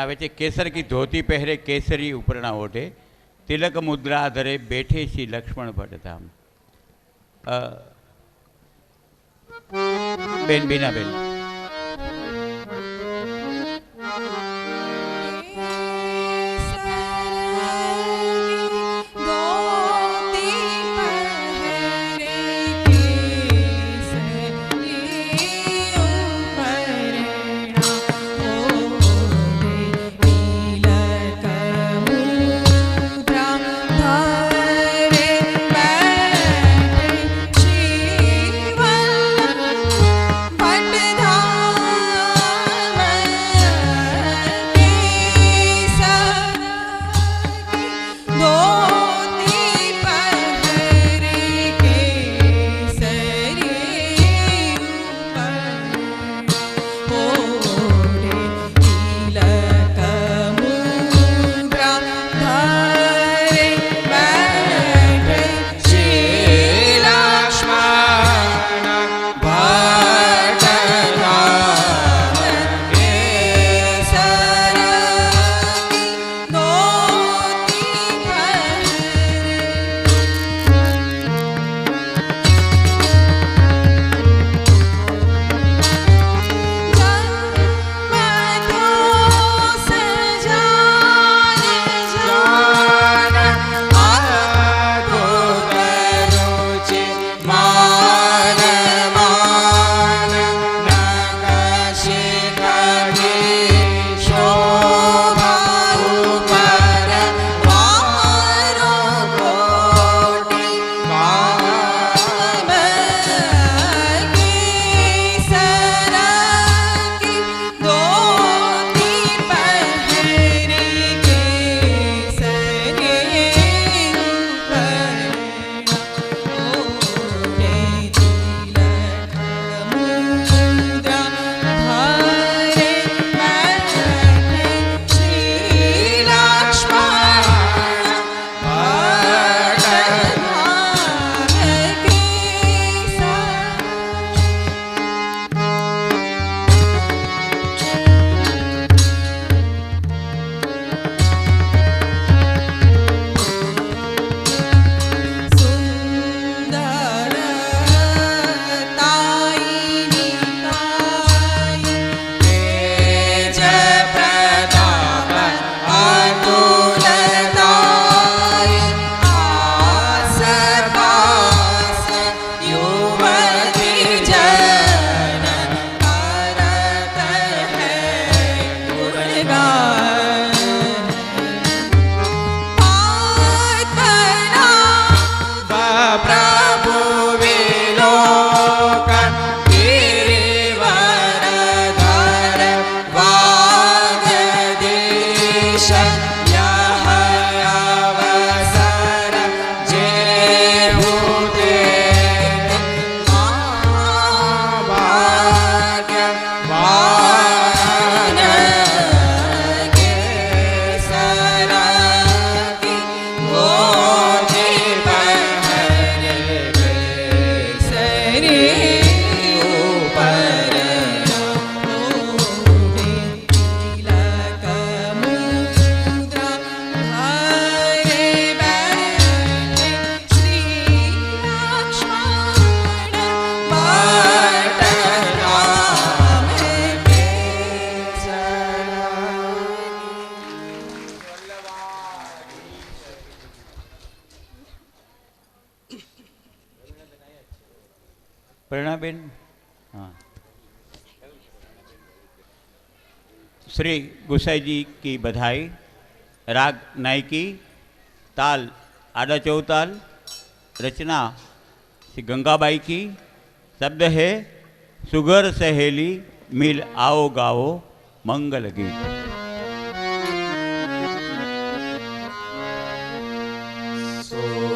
આવે છે, કેસર કી ધોતી પહેરે કેસરી ઉપરના ઓઢે, તિલક મુદ્રા ધરે બેઠે શ્રી લક્ષ્મણ ભટ્ટ ધામ. બેન બીનાબેન. प्रेरणाबेन. हाँ, श्री गुसाई जी की बधाई. राग नायकी, ताल आड़ा चौताल, रचना श्री गंगाबाई की. शब्द है सुगर सहेली मिल आओ गाओ मंगल गीत. Oh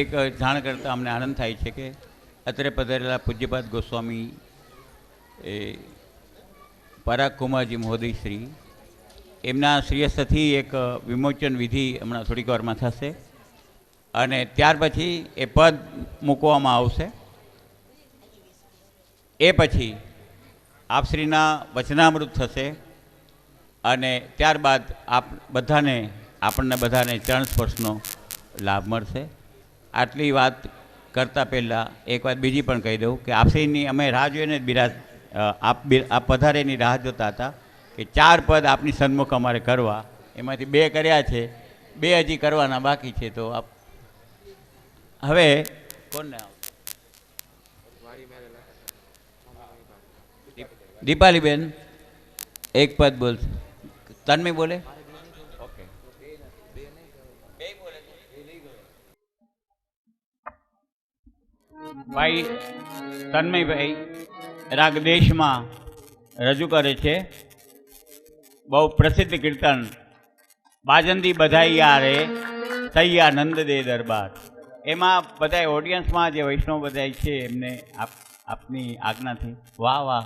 એક જાણ કરતાં અમને આનંદ થાય છે કે અત્રે પધારેલા પૂજ્યપાદ ગોસ્વામી એ પરાગ કુમારજી મહોદય શ્રી એમના શ્રીયસ્તથી એક વિમોચન વિધિ હમણાં થોડીક વારમાં થશે અને ત્યાર પછી એ પદ મૂકવામાં આવશે. એ પછી આપશ્રીના વચનામૃત થશે અને ત્યારબાદ આપણને બધાને ચરણ સ્પર્શનો લાભ મળશે. આટલી વાત કરતાં પહેલાં એક વાત બીજી પણ કહી દઉં કે આપશ્રીની અમે રાહ જોઈને આપ પધારેની રાહ જોતા હતા કે 4 પદ આપની સન્મુખ અમારે કરવા, એમાંથી 2 કર્યા છે, 2 હજી કરવાના બાકી છે. તો આપ હવે કોને દીપાલીબેન એક પદ બોલશે. તન્મય બોલે. ઓકે, ભાઈ તન્મયભાઈ રાગ દેશમાં રજૂ કરે છે બહુ પ્રસિદ્ધ કીર્તન બાજંદી બધાઈયા રે સૈયા નંદ દે દરબાર. એમાં બધા ઓડિયન્સમાં જે વૈષ્ણવ બધા છે એમને આપની આજ્ઞાથી વાહ વાહ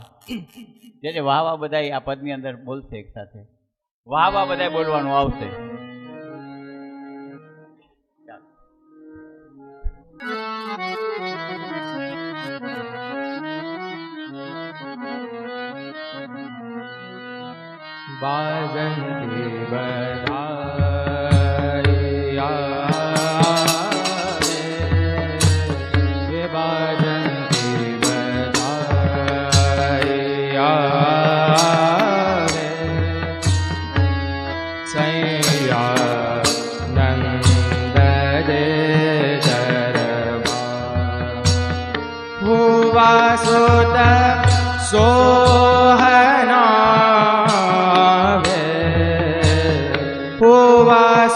જે વાહ વાહ બધા આ પદની અંદર બોલશે એક સાથે. વાહ વાહ બધા બોલવાનું આવશે. बाजंती बधाइया बाजंती बधाइया सैया नंद दे दरबार हुआ सुत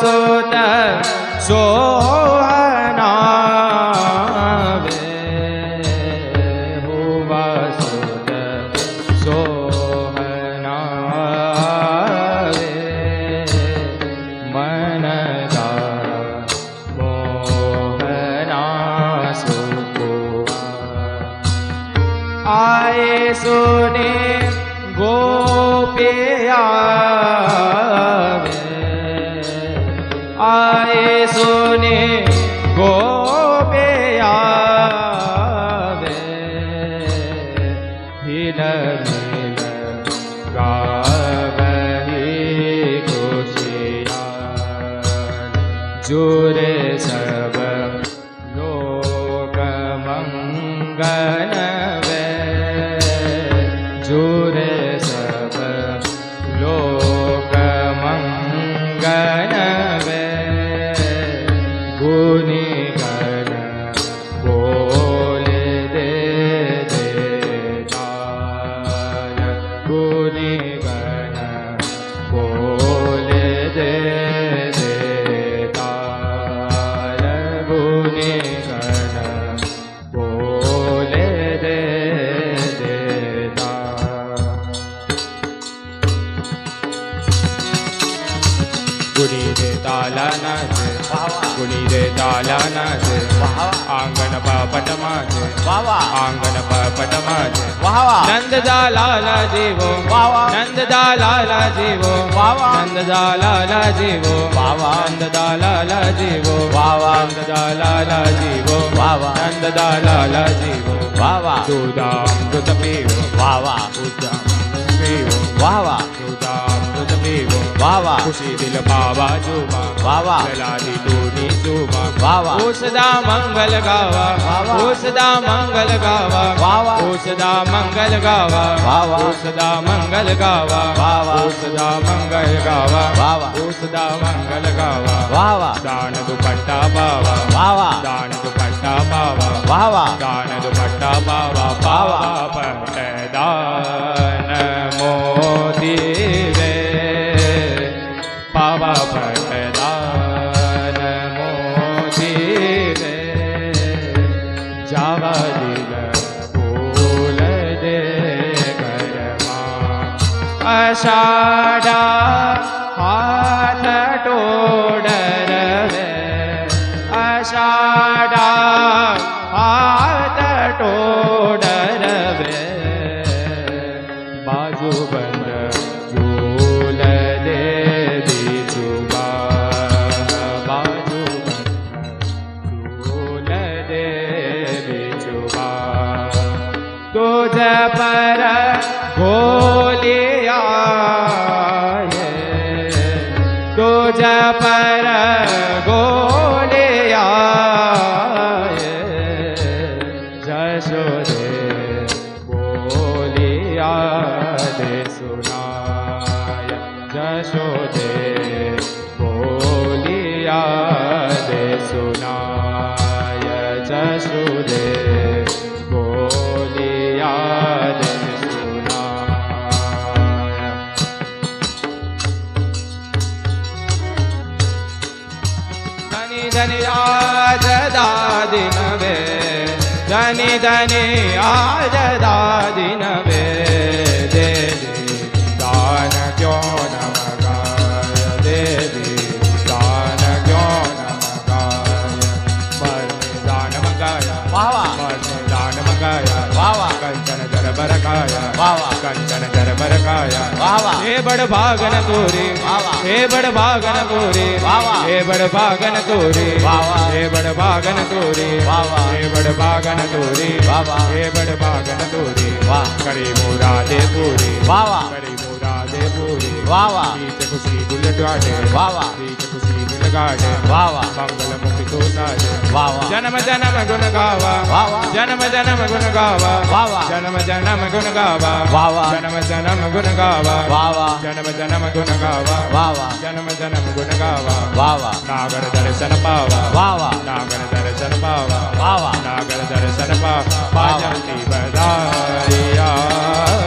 सोत सोहनावे हुआ सुत सोहनावे मनदारा मोहना सुकुआ आए सुने गोपिया आए सुने गोपियावे हिल मिल गावही खुशिया जुरे सब लोक मंगल वे जुरे सब लोक मंगल गुनी गण बोले दे देतार गुनी गण बोले दे देतार गुनी गण बोले दे देतार गुनी दे ताला नाचे गुनी दे ताला नाचे आंगन पटमा છે आंगन पटमा છે नंद लाला जीवो नंद लाला जीवो नंद लाला जीवो नंद लाला जीवो नंद लाला जीवो नंद लाला जीवो दूधामृत पीवो दूधामृत पीवो दूधामृत पीवो खुशी दिल बाबा जुमा चलादी दूनी जुमा ओसदा मंगल गावा ओसदा मंगल गावा ओसदा मंगल गावा ओसदा मंगल गावा ओसदा मंगल गावा ओसदा मंगल गावा दान दुपट्टा बावा दान दुपट्टा बावा दान दुपट्टा बावा पट्टदान मोदी वे पावा पट्टदान मोदी वे जावा दिल फूल दे घरमा आषाढ़ा हाथ टोडर वे आषाढ़ा तुझ पर गोलियाए तुझ पर गोलियाए जशोदे बोलिया दे सुनाय जशोदे बोलिया दे सुनाय जशोदे बोलिया दे सुनाय धनी धनी आज दादिन वे धनी धनी आज दादिन वे देवी दान क्यों न मगाय देवी दान क्यों न मगाय मरने दान मंगाया વાહ વાહ मरने दान मंगाया વાહ વાહ कंचन जर बरकाया વાહ વાહ कंचन जर बरकाया વાહ વાહ हे बड़ भागन तोरे વાહ વાહ हे बड़ भागन तोरे વાહ વાહ हे बड़ भागन तोरे વાહ વાહ हे बड़ भागन तोरे વાહ વાહ हे बड़ भागन तोरे વાહ વાહ हे बड़ भागन तोरे વાહ करे मोरा दे पूरे વાહ વાહ करे मोरा दे पूरे વાહ વાહ बीच खुशी बुलेट गाड़े વાહ વાહ बीच खुशी बुलेट गाड़े વાહ વાહ मंगल मुखी तो साजे વાહ વાહ जन्म जन्म गुण गावा વાહ વાહ जन्म जन्म गुण गावा વાહ વાહ जन्म जन्म गुण गावा વાહ વાહ जन्म जन्म गुण गावा વાહ વાહ जन्म जन्म गुण गावा વાહ વાહ जन्म जन्म गुण गावा વાહ વાહ नागर दर्शन पावा વાહ વાહ नागर दर्शन पावा વાહ વાહ नागर दर्शन पावा बाजंती बधाइया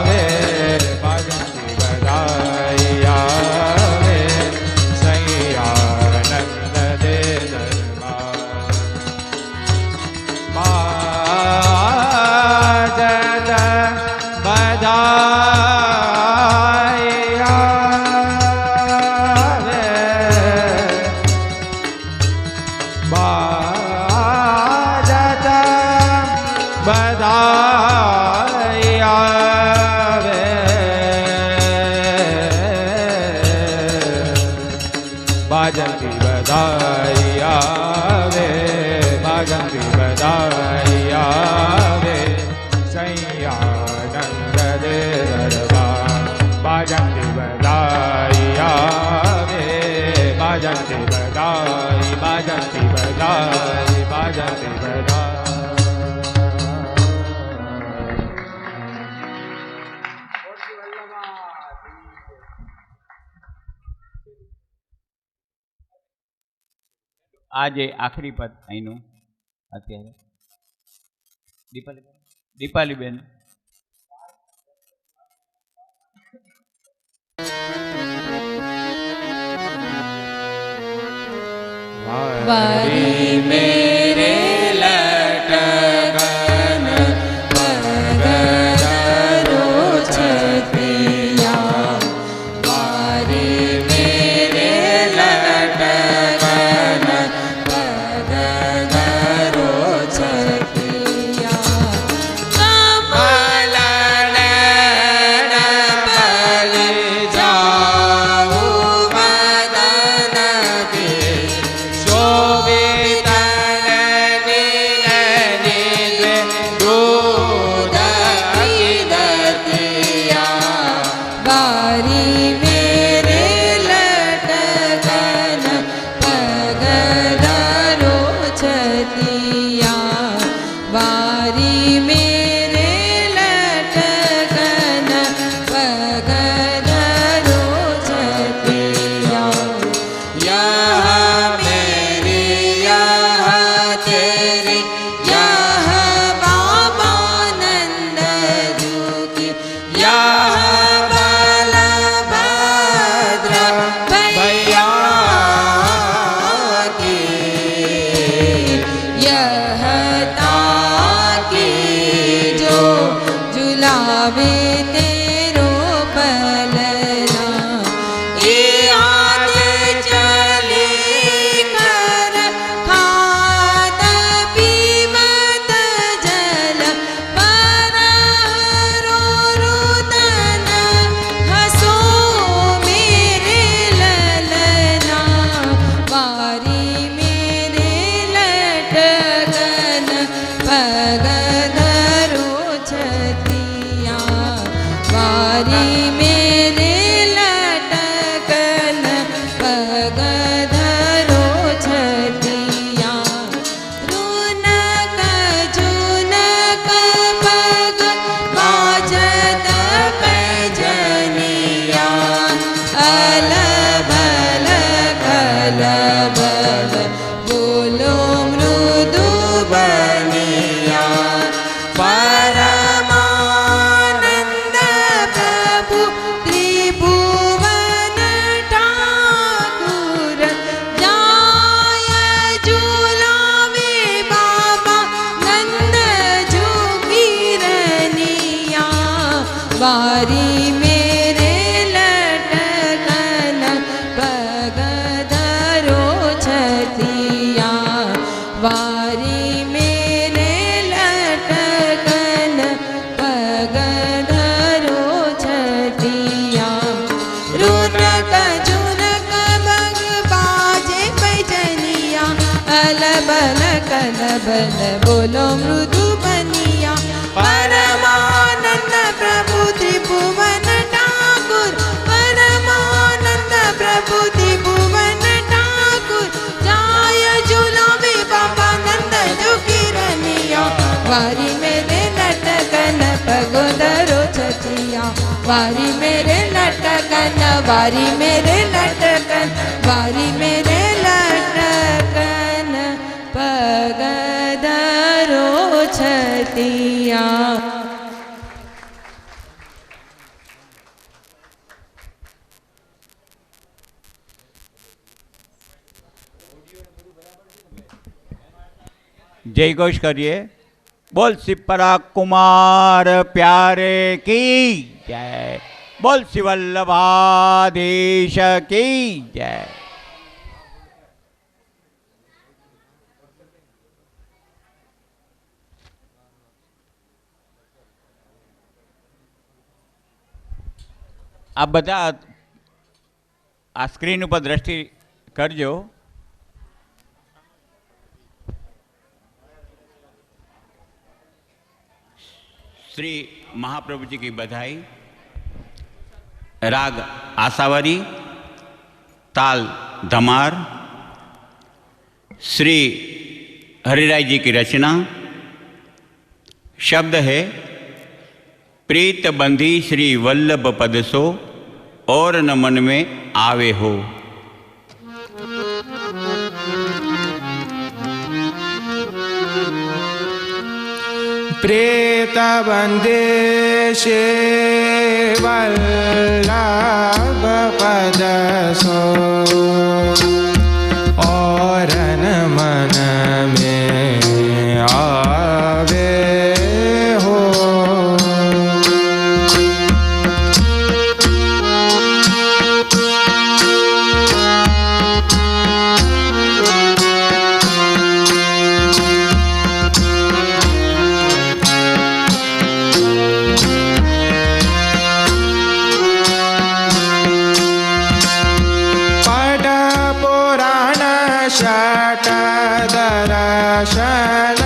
वे बाजंती बधाइया वे सैया नंद दे दरबार बाजत बधाइया वे बाजत बधाइया वे बाजंती बधाइया वे बाजंती बधाइया वे सैया नंद दे दरबार बाजंती बधाइया वे बाजंती बधाई बाजंती बधाई बाजंती बधाई આજે આખરી પદ અહીંનું અત્યારે દીપાલીબેન वारी मेरे लटकन पगडरो छतिया वारी मेरे लटकन पगडरो छतिया कमलन बलि जाऊं मदन के शोभित दूध दतिया बारी मेरे लटकन पगडरो छतिया बारी मेरे लटकन पगडरो छतिया यह मेरी यह तेरी यह बाबा नंद जू की यह बलभद्र भैया की यह ताकी जो झुलावे तेरो पलना ये हाथ चली कर खात पीवत जल पर रो रुदन हसो मेरे ललना वारी मेरे लटकन पगडरो छतिया वारी मेरे लटकन पग धरो छतिया रुनक जुनक पग बाजत पैजनिया अलबल कलबल बोलो मृदु बनिया परमानंद प्रभु त्रिभुवन ठाकुर जाय झूलावे बाबा नंद झुकीरनिया वारी मेरे लटकन पग धरो छतिया वारी मेरे लटकन पग धरो छतिया रुनक जुनक बग बाजे पैजनिया अलबल कलबल बोलो मृदु बनिया परमानंद प्रभु त्रिभुवन ठाकुर परमानंद प्रभु त्रिभुवन ठाकुर जाय झूलावे बाबा नंद झुकीरनिया वारी मेरे लटकन पग धरो छतिया वारी मेरे लटकन वारी मेरे लटकन वारी मेरे लटकन पग धरो छतिया। जय घोष करिए। बोल सिपरा कुमार प्यारे की जय। बोल शिवल्लभाधीश की जय। आप બધા આ સ્ક્રીન ઉપર દ્રષ્ટિ કરજો। श्री महाप्रभु जी की बधाई। राग आसावरी, ताल धमार। श्री हरिराय जी की रचना। शब्द है प्रीत बंधी श्री वल्लभ पद सो और न मन में आवे हो। प्रेत बंदे से वल्लभ पद सो और न मन में आवे हो। शट दर्शन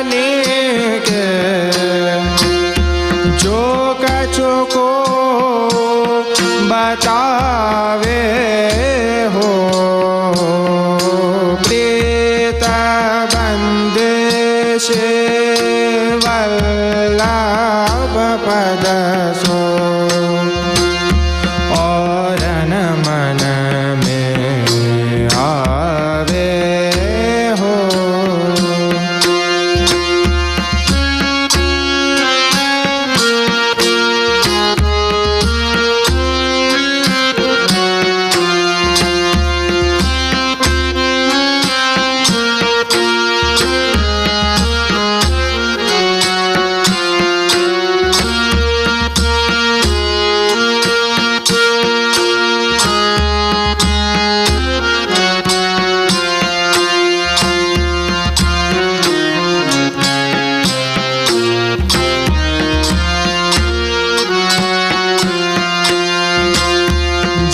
लिखे जो कछु को बतावे हो। प्रीत बंदे से वल्लभ पद सो और न मन में आवे हो।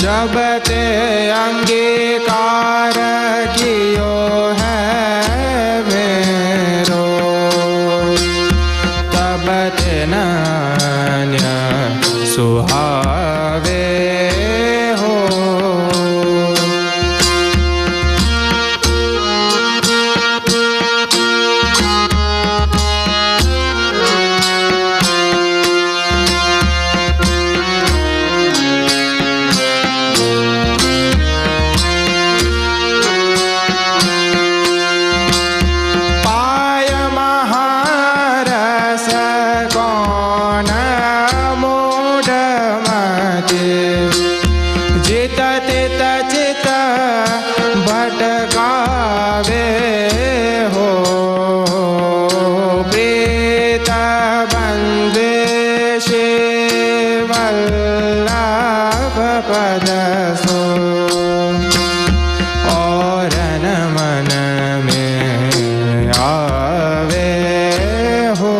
जब ते अंगीकार कियो है मेरो तब ते नान्य सुहावे हो। पाय महारस कौन मूढ़मते, जित तित चित भटकावे हो। प्रीत बंदे वल्लभ पद सो, और न मन में आवे हो।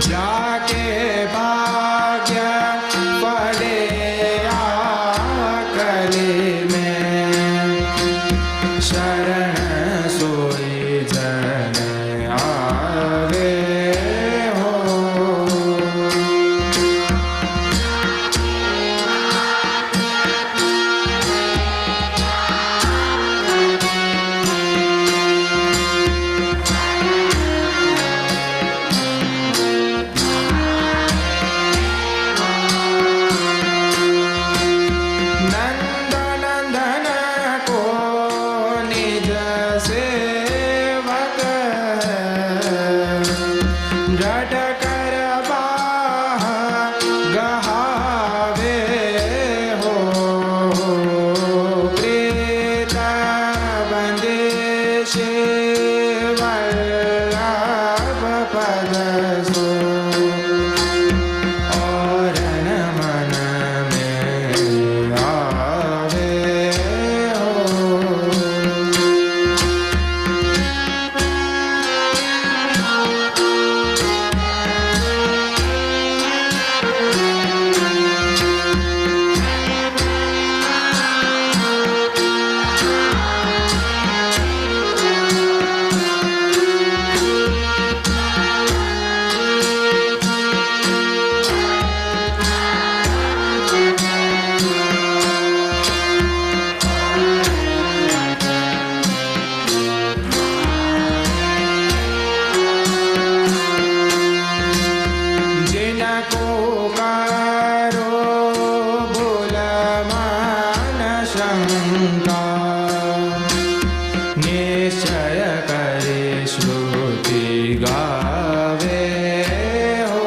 जाके भाग्य पड़े आकली में, शरण सोई जन आवे हो। नंद नंदन को निज सेवक, डट कर बाह गहावे हो। प्रीत बंदे वल्लभ पद सो, और न मन में आवे हो। जिनको करो भूल मान शंका, निश्चय करे श्रुति गावे हो।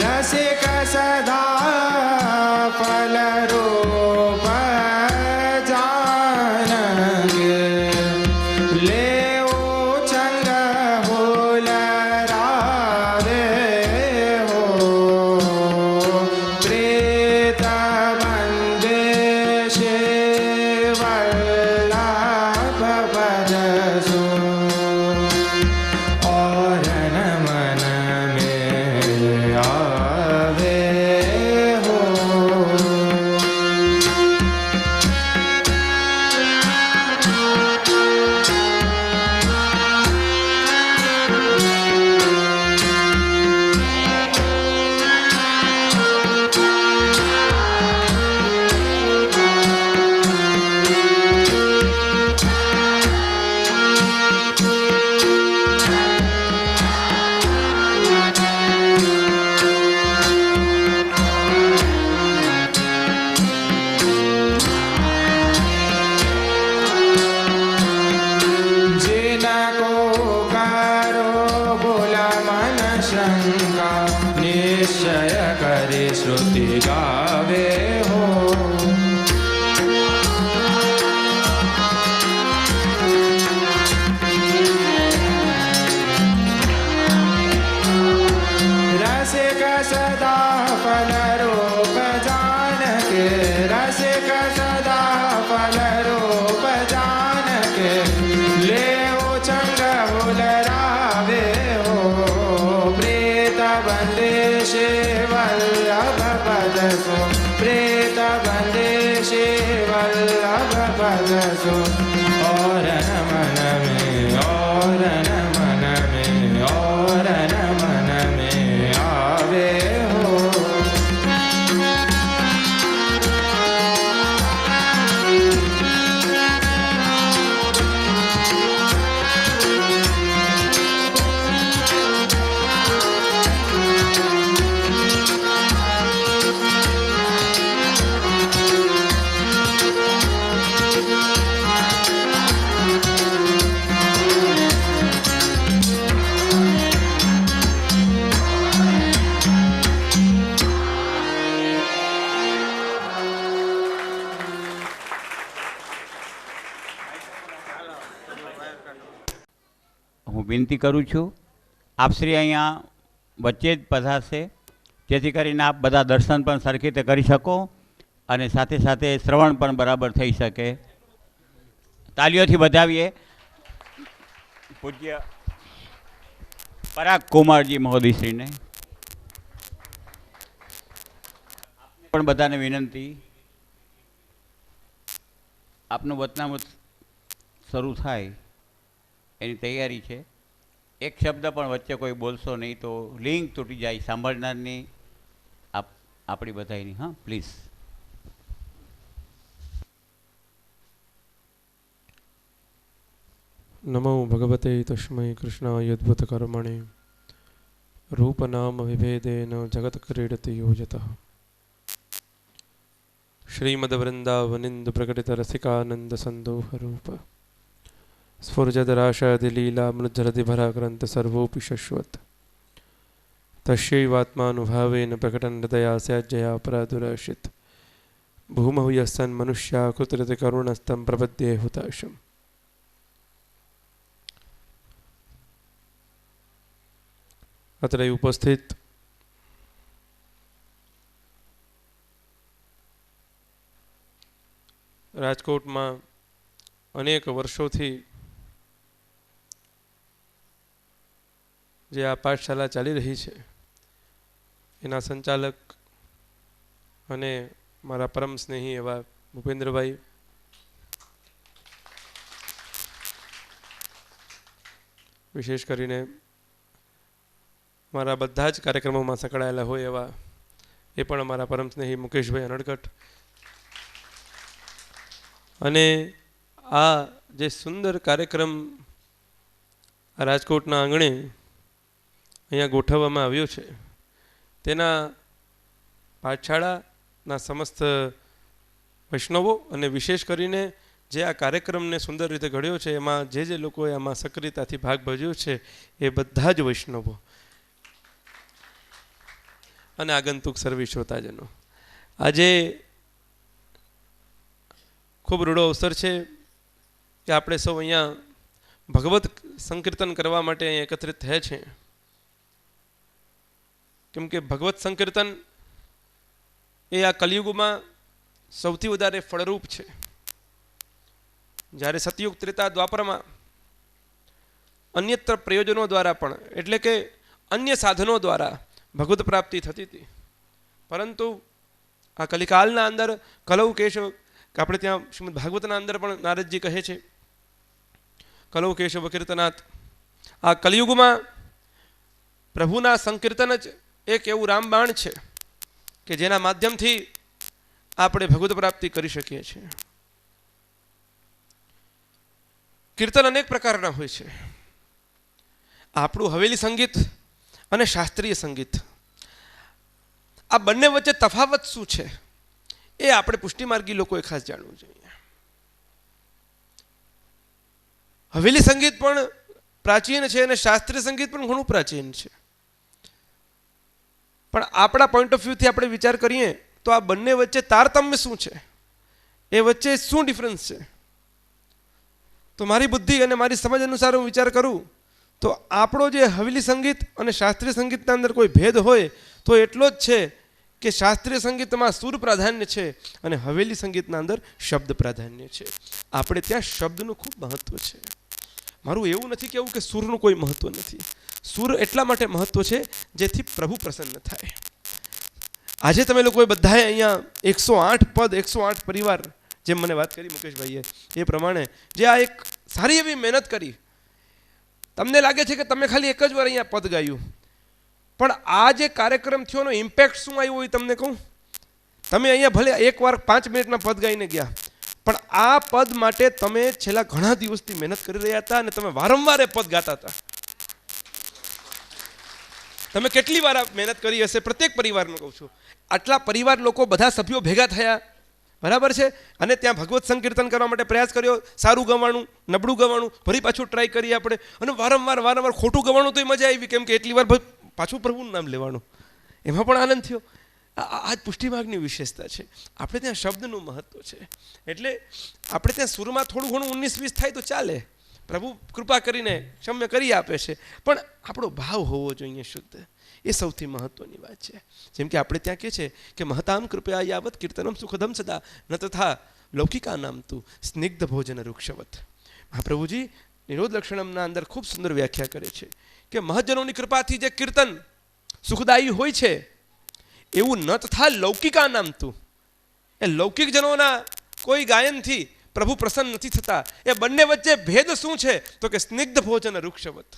रसिक सदा फल रूप तब देशे वल्लभ पद सो और न मन में और न मन में और न मन में आवे हो। હું વિનંતી કરું છું આપ શ્રી અહીંયા વચ્ચે જ પધારશે, જેથી કરીને આપ બધા દર્શન પણ સરખી રીતે કરી શકો અને સાથે સાથે શ્રવણ પણ બરાબર થઈ શકે. તાલીઓથી વધાવીએ પૂજ્ય પરાગ કુમારજી મહોદયશ્રીને. પણ બધાને વિનંતી, આપનું વચનામૃત શરૂ થાય એની તૈયારી છે. એક શબ્દ પણ વચ્ચે કોઈ બોલશો નહીં તો લિંક તૂટી જાય સાંભળનારની આપણી બધાની. હા, પ્લીઝ. નમો ભગવતે તસ્મૈ કૃષ્ણાય અદ્ભુત કર્મણે રૂપનામ વિભેદેન જગત ક્રીડતિ યોજતઃ. શ્રીમદ વૃંદાવનિંદ પ્રકટિત રસિકાનંદ સંદોહ રૂપ સ્ફુરજદ રાશાદિ લીલા મૃજરદિ ભરાક્રાંત સર્વોપી શશ્વત તસ્યૈવાત્માનુભાવેન પ્રકટન હૃદયા સ્યાજ્જયા પરાદુરાશિત ભૂમહુ યસ્સન મનુષ્યા કુતરતિ કરુણસ્તમ પ્રપદ્યે હુતાશમ. અત્રે ઉપસ્થિત રાજકોટમાં અનેક વર્ષોથી જે આ પાઠશાલા ચાલી રહી છે એના સંચાલક અને મારા પરમ સ્નેહી એવા ભૂપેન્દ્રભાઈ, વિશેષ કરીને મારા બધા જ કાર્યક્રમોમાં સંકળાયેલા હોય એવા એ પણ અમારા પરમ સ્નેહી મુકેશભાઈ અનડકટ, અને આ જે સુંદર કાર્યક્રમ આ રાજકોટના આંગણે અહીંયા ગોઠવવામાં આવ્યો છે તેના પાઠશાળાના સમસ્ત વૈષ્ણવો અને વિશેષ કરીને જે આ કાર્યક્રમને સુંદર રીતે ઘડ્યો છે એમાં જે લોકોએ આમાં સક્રિયતાથી ભાગ ભજવ્યો છે એ બધા જ વૈષ્ણવો અને આગંતુક સર્વે શ્રોતાજનો. આજે ખૂબ રૂડો અવસર છે કે આપણે સૌ અહીંયા ભગવત સંકીર્તન કરવા માટે અહીંયા એકત્રિત થયા છે, કેમ કે ભગવત સંકીર્તન એ આ કલિયુગમાં સૌથી વધારે ફળરૂપ છે. જ્યારે સતયુગ ત્રેતા દ્વાપરમાં અન્યત્ર પ્રયોજનો દ્વારા પણ એટલે કે અન્ય સાધનો દ્વારા ભગવત પ્રાપ્તિ થતી હતી, પરંતુ આ કલિકાલના અંદર કલૌ કેશવ, આપણે ત્યાં શ્રીમદ ભાગવતના અંદર પણ નારદજી કહે છે કલૌ કેશવ કીર્તનાથ, આ કલિયુગમાં પ્રભુના સંકીર્તન જ એક એવું રામબાણ છે કે જેના માધ્યમથી આપણે ભગવત પ્રાપ્તિ કરી શકીએ છીએ. કીર્તન અનેક પ્રકારના હોય છે. આપણું હવેલી સંગીત અને શાસ્ત્રીય સંગીત, આ બંને વચ્ચે તફાવત શું છે એ આપણે પુષ્ટિમાર્ગી લોકોએ ખાસ જાણવું જોઈએ. હવેલી સંગીત પણ પ્રાચીન છે અને શાસ્ત્રીય સંગીત પણ ઘણું પ્રાચીન છે, પણ આપણા પોઈન્ટ ઓફ વ્યૂથી આપણે વિચાર કરીએ તો આ બંને વચ્ચે તારતમ્ય શું છે, એ વચ્ચે શું ડિફરન્સ છે, તો મારી બુદ્ધિ અને મારી સમજ અનુસાર હું વિચાર કરું તો આપણો જે હવેલી સંગીત અને શાસ્ત્રીય સંગીતના અંદર કોઈ ભેદ હોય તો એટલો જ છે કે શાસ્ત્રીય સંગીતમાં સુર પ્રાધાન્ય છે અને હવેલી સંગીતના અંદર શબ્દ પ્રાધાન્ય છે. આપણે ત્યાં શબ્દનું ખૂબ મહત્વ છે. મારું એવું નથી કહેવું કે સુરનું કોઈ મહત્વ નથી. સુર એટલા માટે મહત્વ છે જેથી પ્રભુ પ્રસન્ન થાય. આજે તમે લોકોએ બધાએ અહીંયા 108 પદ 108 પરિવાર, જેમ મને વાત કરી મુકેશભાઈએ એ પ્રમાણે, જે આ એક સારી એવી મહેનત કરી. તમને લાગે છે કે તમે ખાલી એક જ વાર અહીંયા પદ ગાયું, પણ આ જે કાર્યક્રમ થયો એનો ઇમ્પેક્ટ શું આવ્યો એ તમને કહું. તમે અહીંયા ભલે એકવાર 5 મિનિટના પદ ગાઈને ગયા, પણ આ પદ માટે તમે છેલ્લા ઘણા દિવસથી મહેનત કરી રહ્યા હતા અને તમે વારંવાર એ પદ ગાતા હતા. તમે કેટલી વાર મહેનત કરી હશે, પ્રત્યેક પરિવારનું કહું છું. આટલા પરિવાર લોકો બધા સભ્યો ભેગા થયા, બરાબર છે, અને ત્યાં ભગવત સંકીર્તન કરવા માટે પ્રયાસ કર્યો. સારું ગવાણું, નબળું ગવાણું, ફરી પાછું ટ્રાય કરીએ આપણે, અને વારંવાર ખોટું ગવાણું તોય મજા આવી, કેમ કે એટલી વાર પાછું પ્રભુનું નામ લેવાનું, એમાં પણ આનંદ થયો. આ જ પુષ્ટિમાર્ગની વિશેષતા છે. આપણે ત્યાં શબ્દનું મહત્વ છે, એટલે આપણે ત્યાં સુરમાં થોડું ઘણું 19-20 થાય તો ચાલે, પ્રભુ કૃપા કરીને ક્ષમ્ય કરી આપે છે, પણ આપણો ભાવ હોવો જોઈએ શુદ્ધ, એ સૌથી મહત્વની વાત છે. જેમ કે આપણે ત્યાં કહે છે કે મહતામ કૃપયા યાવત કીર્તનમ સુખદમ સદા ન તથા લૌકિકા નામ તું સ્નિગ્ધ ભોજન વૃક્ષવત. મહાપ્રભુજી નિરોધ લક્ષણમના અંદર ખૂબ સુંદર વ્યાખ્યા કરે છે કે મહજનોની કૃપાથી જે કીર્તન સુખદાયી હોય છે, એવું ન તથા લૌકિકા નામ તું, એ લૌકિક જનોના કોઈ ગાયનથી પ્રભુ પ્રસન્ન નથી થતા. એ બંને વચ્ચે ભેદ શું છે તો કે સ્નિગ્ધ ભોજન વૃક્ષવત.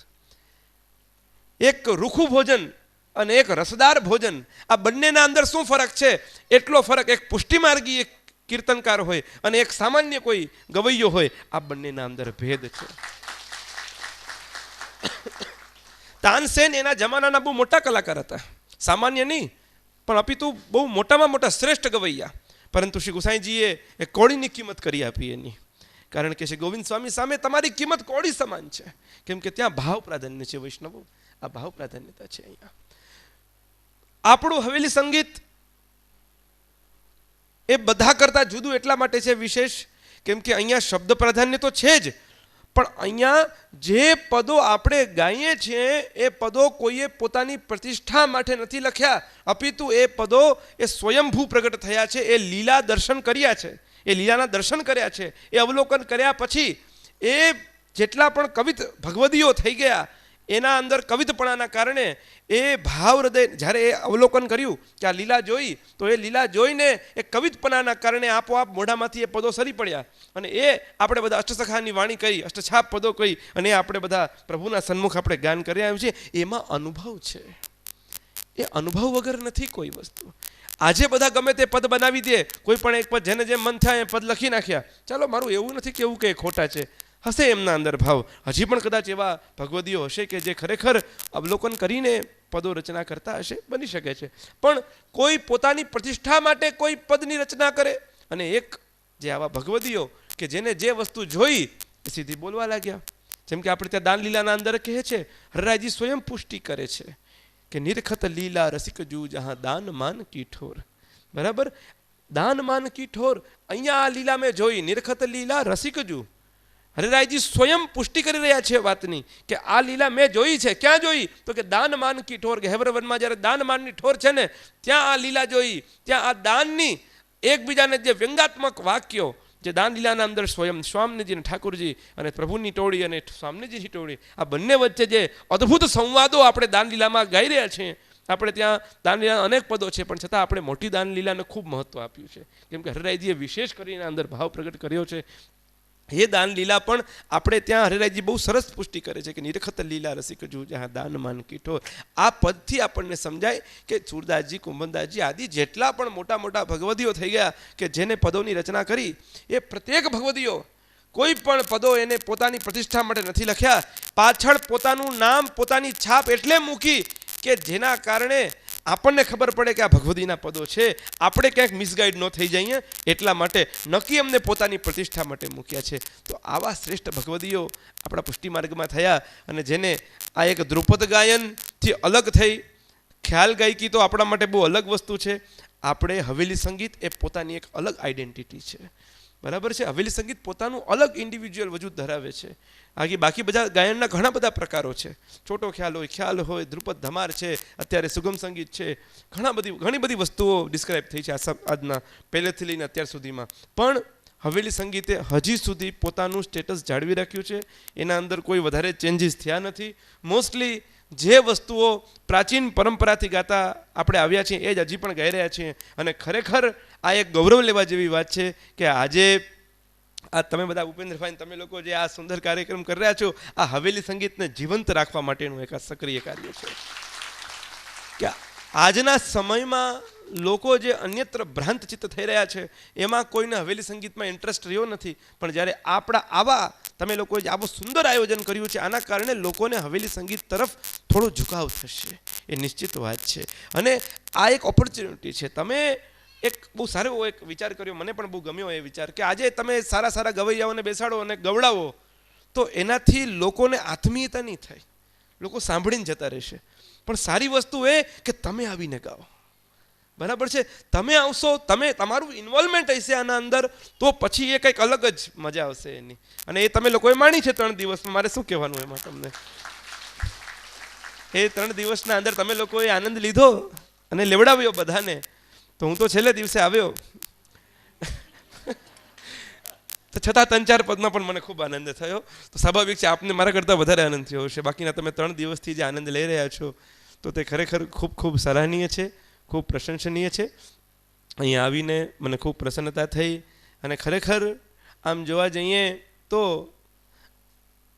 એક રૂખું ભોજન અને એક રસદાર ભોજન, આ બંનેના અંદર શું ફરક છે? એટલો ફરક એક પુષ્ટિમાર્ગી એક કીર્તનકાર હોય અને એક સામાન્ય કોઈ ગવૈયો હોય, આ બંનેના અંદર ભેદ છે. તાનસેન એના જમાનાના બહુ મોટા કલાકાર હતા, સામાન્ય નહીં પણ અપિતુ બહુ મોટામાં મોટા શ્રેષ્ઠ ગવૈયા. પરંતુ શ્રી ગુસાઈજીએ એ કોળીની કિંમત કરી આપી એની, કારણ કે શ્રી ગોવિંદ સ્વામી સામે તમારી કિંમત કોળી સમાન છે, કેમ કે ત્યાં ભાવ પ્રાધાન્ય છે. વૈષ્ણવો, આ ભાવ પ્રાધાન્યતા છે. અહીંયા આપણું હવેલી સંગીત એ બધા કરતા જુદું એટલા માટે છે વિશેષ, કેમ કે અહીંયા શબ્દ પ્રાધાન્ય તો છે જ, પણ અહીંયા જે પદો આપણે ગાઈએ છીએ એ પદો કોઈએ પોતાની પ્રતિષ્ઠા માટે નથી લખ્યા, અપિતુ એ પદો એ સ્વયંભૂ પ્રગટ થયા છે. એ લીલા દર્શન કર્યા છે, એ લીલાના દર્શન કર્યા છે, એ અવલોકન કર્યા પછી એ જેટલા પણ કવિત ભગવદીઓ થઈ ગયા, એના અંદર કવિતપણાના કારણે એ ભાવ હૃદય, જ્યારે એ અવલોકન કર્યું કે આ લીલા જોઈ, તો એ લીલા જોઈને એ કવિતપણાના કારણે આપોઆપ મોઢામાંથી એ પદો સરી પડ્યા, અને એ આપણે બધા અષ્ટસખાની વાણી કહી, અષ્ટછાપ પદો કહી, અને આપણે બધા પ્રભુના સન્મુખ આપણે ગાન કરી આવ્યું છે. એમાં અનુભવ છે, એ અનુભવ વગર નથી કોઈ વસ્તુ. આજે બધા ગમે તે પદ બનાવી દે, કોઈ પણ એક પદ જેને જેમ મન થાય એ પદ લખી નાખ્યા. ચાલો, મારું એવું નથી કેવું કે ખોટા છે, હશે એમના અંદર ભાવ. હજી પણ કદાચ એવા ભગવદીઓ હશે કે જે ખરેખર અવલોકન કરીને પદો રચના કરતા હશે, બની શકે છે. પણ કોઈ પોતાની પ્રતિષ્ઠા માટે કોઈ પદની રચના કરે, અને એક જે આવા ભગવદીઓ કે જેને જે વસ્તુ જોઈ એ સીધી બોલવા લાગ્યા. જેમ કે આપણે ત્યાં દાન લીલાના અંદર કહે છે, હરરાયજી સ્વયં પુષ્ટિ કરે છે કે નિરખત લીલા રસિક જુ જહાં દાન માન કી ઠોર. બરાબર, દાન માન કી ઠોર, અહીંયા આ લીલા મેં જોઈ, નિરખત લીલા રસિક જુ. હરિરાયજી સ્વયં પુષ્ટિ કરી રહ્યા છે વાતની કે આ લીલા મેં જોઈ છે. ક્યાં જોઈ? તો કે દાનમાન કી ઠોર, કે હેવરવનમાં જ્યારે દાનમાનની ઠોર છે ને, ત્યાં આ લીલા જોઈ. ત્યાં આ દાનની એકબીજાને જે વ્યંગાત્મક વાક્યો, જે દાન લીલાના અંદર સ્વયં સ્વામીજી ઠાકુરજી અને પ્રભુની ટોળી અને સ્વામીજીની ટોળી, આ બંને વચ્ચે જે અદ્ભુત સંવાદો આપણે દાન લીલામાં ગાઈ રહ્યા છીએ. આપણે ત્યાં દાન લીલાના અનેક પદો છે, પણ છતાં આપણે મોટી દાન લીલાને ખૂબ મહત્વ આપ્યું છે, કેમ કે હરિરાયજીએ વિશેષ કરીને અંદર ભાવ પ્રગટ કર્યો છે. એ દાન લીલા પણ આપણે ત્યાં હરિરાયજી બહુ સરસ પુષ્ટિ કરે છે કે નિરખત લીલા રસિક જુ જહાં દાન માન કી ઠોર. આ પદથી આપણને સમજાય કે સુરદાસજી, કુંભનદાસજી આદિ જેટલા પણ મોટા મોટા ભગવદીઓ થઈ ગયા કે જેને પદોની રચના કરી, એ પ્રત્યેક ભગવદીઓ કોઈ પણ પદો એને પોતાની પ્રતિષ્ઠા માટે નથી લખ્યા, પાછળ પોતાનું નામ, પોતાની છાપ એટલે મૂકી કે જેના કારણે આપણને ખબર પડે કે આ ભગવદીના પદો છે, આપણે ક્યાંક મિસગાઈડ ન થઈ જઈએ એટલા માટે નક્કી અમને પોતાની પ્રતિષ્ઠા માટે મૂક્યા છે. તો આવા શ્રેષ્ઠ ભગવદીઓ આપણા પુષ્ટિમાર્ગમાં થયા, અને જેને આ એક ધ્રુપદ ગાયનથી અલગ થઈ ખ્યાલ ગાયકી તો આપણા માટે બહુ અલગ વસ્તુ છે. આપણે હવેલી સંગીત એ પોતાની એક અલગ આઈડેન્ટિટી છે, બરાબર છે. હવેલી સંગીત પોતાનું અલગ ઇન્ડિવિજ્યુઅલ વજૂદ ધરાવે છે. બાકી બધા ગાયનના ઘણા બધા પ્રકારો છે. છોટો ખ્યાલ હોય, ધ્રુપદ ધમાર છે, અત્યારે સુગમ સંગીત છે, ઘણી બધી વસ્તુઓ ડિસ્ક્રાઇબ થઈ છે આજના પહેલેથી લઈને અત્યાર સુધીમાં. પણ હવેલી સંગીતે હજી સુધી પોતાનું સ્ટેટસ જાળવી રાખ્યું છે. એના અંદર કોઈ વધારે ચેન્જીસ થયા નથી. મોસ્ટલી જે વસ્તુઓ પ્રાચીન પરંપરાથી ગાતા આપણે આવ્યા છીએ એ જ હજી પણ ગાઈ રહ્યા છીએ. અને ખરેખર આ એક ગૌરવ લેવા જેવી વાત છે કે આજે આ તમે બધા ભૂપેન્દ્રભાઈ તમે લોકો જે આ સુંદર કાર્યક્રમ કરી રહ્યા છો, આ હવેલી સંગીતને જીવંત રાખવા માટેનું એક આ સક્રિય કાર્ય છે. કે આજના સમયમાં લોકો જે અન્યત્ર ભ્રાંત ચિત્ત થઈ રહ્યા છે એમાં કોઈને હવેલી સંગીતમાં ઇન્ટરેસ્ટ રહ્યો નથી. પણ જ્યારે આપણા આવા તમે લોકોએ જે આવું સુંદર આયોજન કર્યું છે આના કારણે લોકોને હવેલી સંગીત તરફ થોડો ઝુકાવ થશે, એ નિશ્ચિત વાત છે. અને આ એક ઓપોર્ચ્યુનિટી છે. તમે એક બહુ સારો એક વિચાર કર્યો, મને પણ બહુ ગમ્યો એ વિચાર, કે આજે તમે સારા સારા ગવૈયાઓને બેસાડો અને ગવડાવો તો એનાથી લોકોને આત્મીયતા નહીં થાય, લોકો સાંભળીને જતા રહેશે. પણ સારી વસ્તુ એ કે તમે આવીને ગાઓ, બરાબર છે? તમે આવશો, તમે તમારું ઇન્વોલ્વમેન્ટ હશે આના અંદર, તો પછી એ કંઈક અલગ જ મજા આવશે એની. અને એ તમે લોકોએ માણી છે 3 દિવસમાં. મારે શું કહેવાનું એમાં તમને? એ 3 દિવસના અંદર તમે લોકોએ આનંદ લીધો અને લેવડાવ્યો બધાને. તો હું તો છેલ્લે દિવસે આવ્યો તો છતાં 3-4 પદમાં પણ મને ખૂબ આનંદ થયો. તો સ્વાભાવિક છે આપને મારા કરતાં વધારે આનંદ થયો હશે. બાકીના તમે 3 દિવસથી જે આનંદ લઈ રહ્યા છો તો તે ખરેખર ખૂબ ખૂબ સરાહનીય છે, ખૂબ પ્રશંસનીય છે. અહીંયા આવીને મને ખૂબ પ્રસન્નતા થઈ. અને ખરેખર આમ જોવા જઈએ તો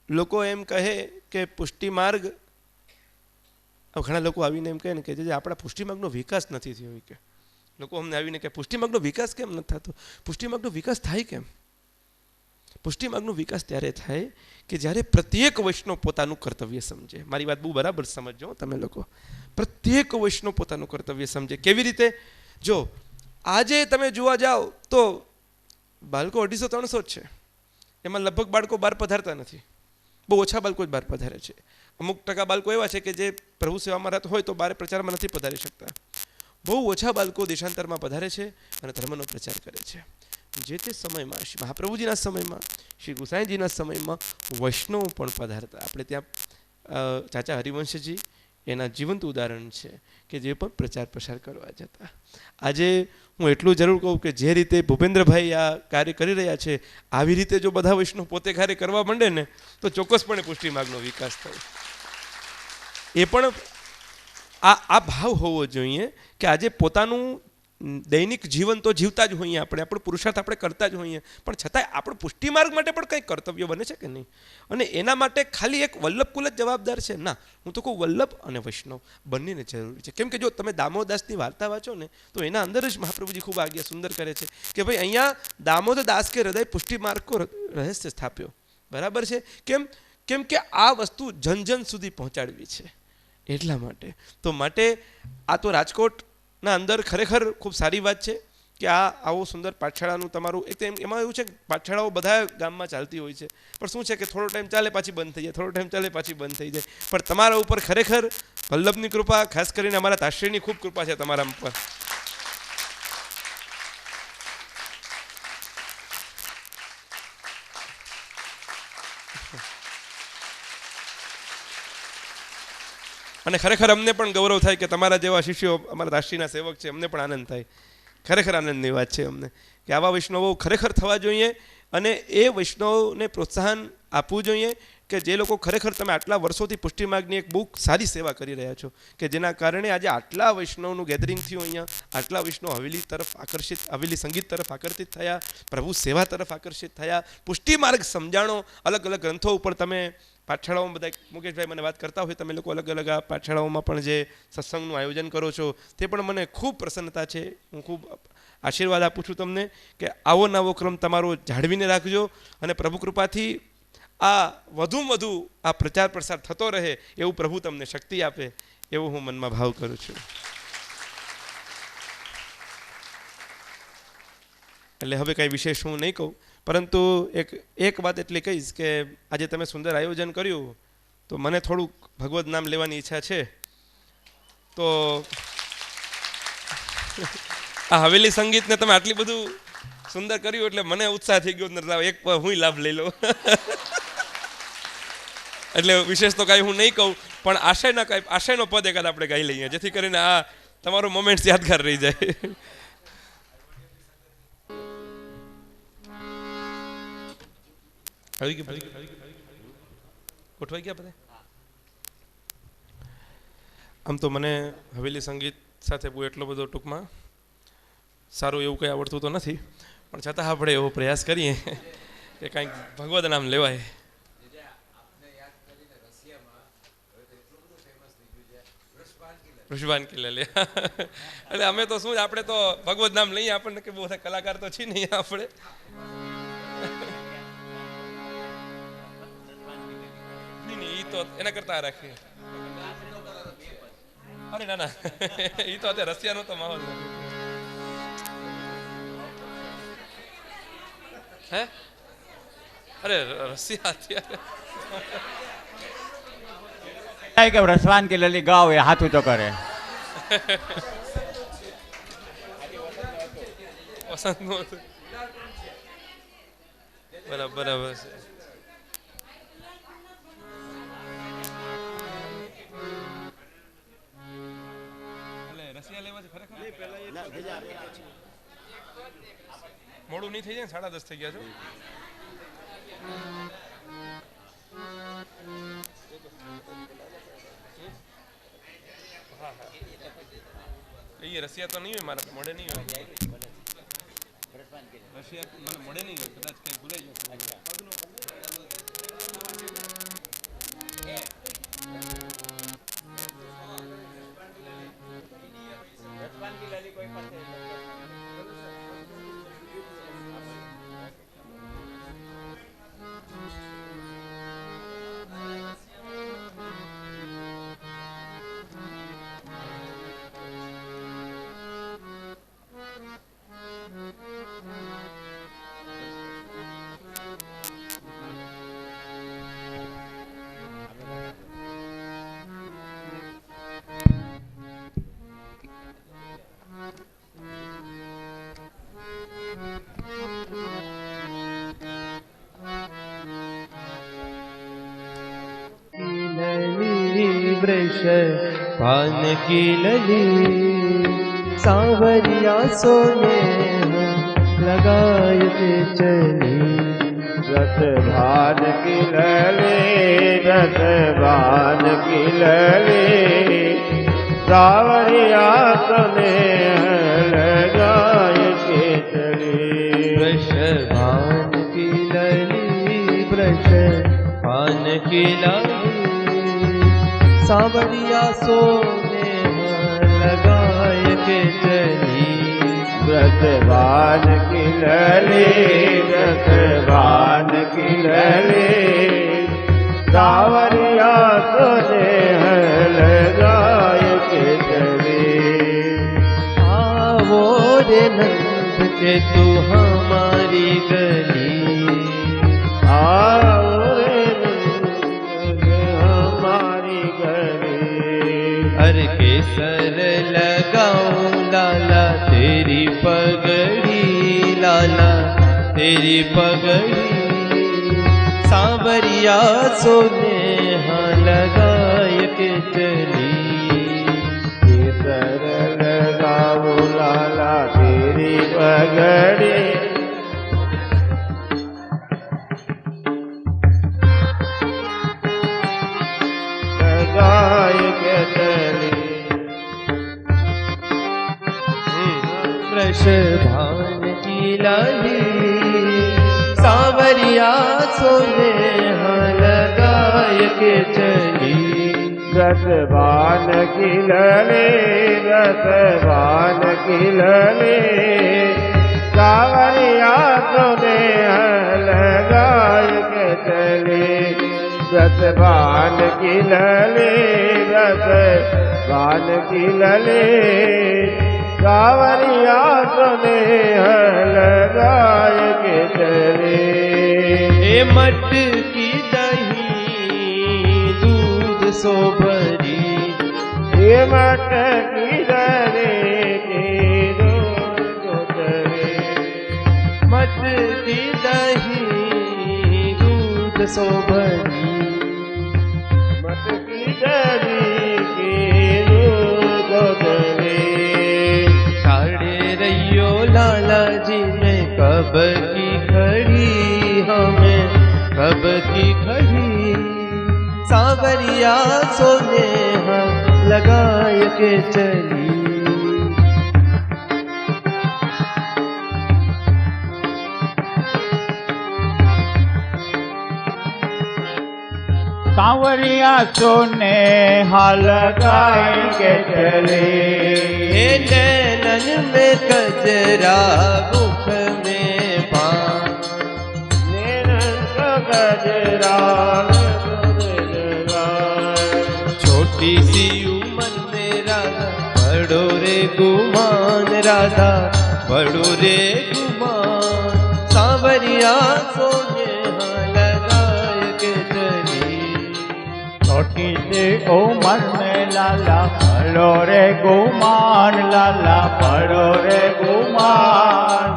લોકો એમ કહે કે પુષ્ટિ માર્ગ, ઘણા લોકો આવીને એમ કહે ને કે જે આપણા પુષ્ટિ માર્ગનો વિકાસ નથી થયો. કે લોકો અમને આવીને કે પુષ્ટિ માર્ગનો વિકાસ કેમ નથી થતો? પુષ્ટિ માર્ગનો વિકાસ થાય કેમ? પુષ્ટિ માર્ગનો વિકાસ ત્યારે થાય કે જ્યારે પ્રત્યેક વૈષ્ણવ પોતાનું કર્તવ્ય સમજે. મારી વાત બહુ બરાબર સમજજો તમે લોકો. પ્રત્યેક વૈષ્ણવ પોતાનું કર્તવ્ય સમજે. કેવી રીતે? જો આજે તમે જોવા જાઓ તો બાળકો 250-300 જ છે. એમાં લગભગ બાળકો બહાર પધારતા નથી. બહુ ઓછા બાળકો જ બહાર પધારે છે. અમુક ટકા બાળકો એવા છે કે જે પ્રભુ સેવામાં રહેતા હોય તો બહાર પ્રચારમાં નથી પધારી શકતા. બહુ ઓછા બાળકો દેશાંતરમાં પધારે છે અને ધર્મનો પ્રચાર કરે છે. જે તે સમયમાં શ્રી મહાપ્રભુજીના સમયમાં, શ્રી ગુસાઈજીના સમયમાં વૈષ્ણવ પણ પધારતા. આપણે ત્યાં ચાચા હરિવંશજી એના જીવંત ઉદાહરણ છે કે જે પણ પ્રચાર પ્રસાર કરવા જતા. આજે હું એટલું જરૂર કહું કે જે રીતે ભૂપેન્દ્રભાઈ આ કાર્ય કરી રહ્યા છે આવી રીતે જો બધા વૈષ્ણવ પોતે કાર્ય કરવા માંડે ને તો ચોક્કસપણે પુષ્ટિ માર્ગનો વિકાસ થાય. એ પણ આ ભાવ હોવો જોઈએ કે આજે પોતાનું દૈનિક જીવન તો જીવતા જ હોઈએ આપણે, આપણો પુરુષાર્થ આપણે કરતા જ હોઈએ, પણ છતાંય આપણો પુષ્ટિ માર્ગ માટે પણ કંઈક કર્તવ્ય બને છે કે નહીં? અને એના માટે ખાલી એક વલ્લભ કુલ જ જવાબદાર છે ના, હું તો કહું વલ્લભ અને વૈષ્ણવ બંનેને જરૂરી છે. કેમ કે જો તમે દામોદાસની વાર્તા વાંચો ને તો એના અંદર જ મહાપ્રભુજી ખૂબ આજ્ઞા સુંદર કરે છે કે ભાઈ અહીંયા દામોદર દાસ કે હૃદય પુષ્ટિ માર્ગ કો રહસ્ય સ્થાપ્યો. બરાબર છે? કેમ કે આ વસ્તુ જન જન સુધી પહોંચાડવી છે એટલા માટે. તો માટે આ તો રાજકોટના અંદર ખરેખર ખૂબ સારી વાત છે કે આ આવો સુંદર પાઠશાળાનું તમારું એક એમાં એવું છે કે પાઠશાળાઓ બધા ગામમાં ચાલતી હોય છે, પણ શું છે કે થોડો ટાઈમ ચાલે પાછી બંધ થઈ જાય, થોડો ટાઈમ ચાલે પાછી બંધ થઈ જાય. પણ તમારા ઉપર ખરેખર વલ્લભની કૃપા, ખાસ કરીને અમારા તાશ્રીની ખૂબ કૃપા છે તમારા ઉપર. અને ખરેખર અમને પણ ગૌરવ થાય કે તમારા જેવા શિષ્યો અમારા રાષ્ટ્રીયના સેવક છે. અમને પણ આનંદ થાય. ખરેખર આનંદની વાત છે અમને કે આવા વૈષ્ણવો ખરેખર થવા જોઈએ અને એ વૈષ્ણવને પ્રોત્સાહન આપવું જોઈએ કે જે લોકો ખરેખર તમે આટલા વર્ષોથી પુષ્ટિ માર્ગની એક બહુ સારી સેવા કરી રહ્યા છો કે જેના કારણે આજે આટલા વૈષ્ણવનું ગેધરિંગ થયું અહીંયા, આટલા વૈષ્ણવ હવેલી તરફ આકર્ષિત, હવેલી સંગીત તરફ આકર્ષિત થયા, પ્રભુ સેવા તરફ આકર્ષિત થયા, પુષ્ટિ માર્ગ સમજાણો. અલગ અલગ ગ્રંથો ઉપર તમે પાઠશાળાઓમાં બધા મુકેશભાઈ મને વાત કરતા હોય તમે લોકો અલગ અલગ આ પાઠશાળાઓમાં પણ જે સત્સંગનું આયોજન કરો છો તે પણ મને ખૂબ પ્રસન્નતા છે. હું ખૂબ આશીર્વાદ આપું છું તમને કે આવો નવો ક્રમ તમારો જાળવીને રાખજો અને પ્રભુ કૃપાથી આ વધુમાં વધુ આ પ્રચાર પ્રસાર થતો રહે એવું પ્રભુ તમને શક્તિ આપે એવો હું મનમાં ભાવ કરું છું. એટલે હવે કંઈ વિશેષ હું નહીં કહું, પરંતુ એક વાત એટલી કહીશ કે આજે તમે સુંદર આયોજન કર્યું તો મને થોડુંક ભગવદ નામ લેવાની ઈચ્છા છે. તો આ હવેલી સંગીતને તમે આટલી બધું સુંદર કર્યું એટલે મને ઉત્સાહ થઈ ગયો એક હું લાભ લઈ લઉં. એટલે વિશેષ તો કાંઈ હું નહીં કહું, પણ આશયનો પદ એકાદ આપણે ગાઈ લઈએ જેથી કરીને આ તમારો મોમેન્ટ્સ યાદગાર રહી જાય. ગોઠવાઈ ગયા બધા? આમ તો મને હવેલી સંગીત સાથે બહુ એટલો બધો ટૂંકમાં સારું એવું કંઈ આવડતું તો નથી, પણ છતાં આપણે એવો પ્રયાસ કરીએ કે કાંઈક ભગવદ નામ લેવાય. ઋષભાન કિલ્લે એટલે અમે તો શું આપણે તો ભગવદ નામ લઈએ, આપણને કે બહુ બધા કલાકાર તો છે નહીં આપણે. નહીં એ તો એના કરતા રાખીએ. અરે ના ના એ તો અત્યારે રશિયાનો તો માહોલ નથી. હે અરે રશિયા અત્યારે કે રસવાન કે લલી ગાવ એ હાથ ઊંચો કરે. વસંત નું હતું. બરાબર બરાબર છે. રશિયા લેવા છે ખરેખર મોડું નહીં થઈ જાય, 10:30 થઈ ગયા છો. એ રશિયા તો નહીં હોય, મારા મોડે નહીં હોય. રશિયા મને મોડે નહીં હોય, કદાચ કંઈ ભૂલાઈ જાય. वृष पान की लली सांवरिया सोने लगाए के चली रथ भान की लली रथ भान की लली सांवरिया सोने लगाए के चली वृष भान की लली वृष पान की लली सांवरिया सोने लगाए के चली व्रतवान की लली व्रतवान की लली सांवरिया सोने लगाए के चली आवो रे नंद के तू हमारी गली आओ रे हर के सर लगाऊं लाला तेरी पगड़ी लाला तेरी पगड़ी सांवरिया सोने हाँ लगाए के चली के सर लगाऊं लाला तेरी पगड़ी लगाए के चली वृष भान की लाली सांवरिया सोने हाँ लगाए के चली रथवान की लली रथवान की लली सांवरिया सोने हाँ लगाए के चली रथवान की लली रथवान की लली सांवरिया सोने लगाए के चले ए मटकी दही दूध सो भरी ए मटकी दही दूध सो भरी मटकी दही दूध सो भरी मटकी दही दूध भरी लाला जी में कब की खड़ी हमें कब की खड़ी सांवरिया सोने हम लगाय के चली। सांवरिया सोने हाल गाय के चले। हे नैनन में गजरा मुख में पान, नैनन का गजरा छोटी सी उम्र में राधा बड़ो रे गुमान, राधा बड़ो रे गुमान। सांवरिया सोने लगाय के चली। छोटी सी उमर में लाला पड़ो रे गुमान, लाला पड़ो रे गुमान।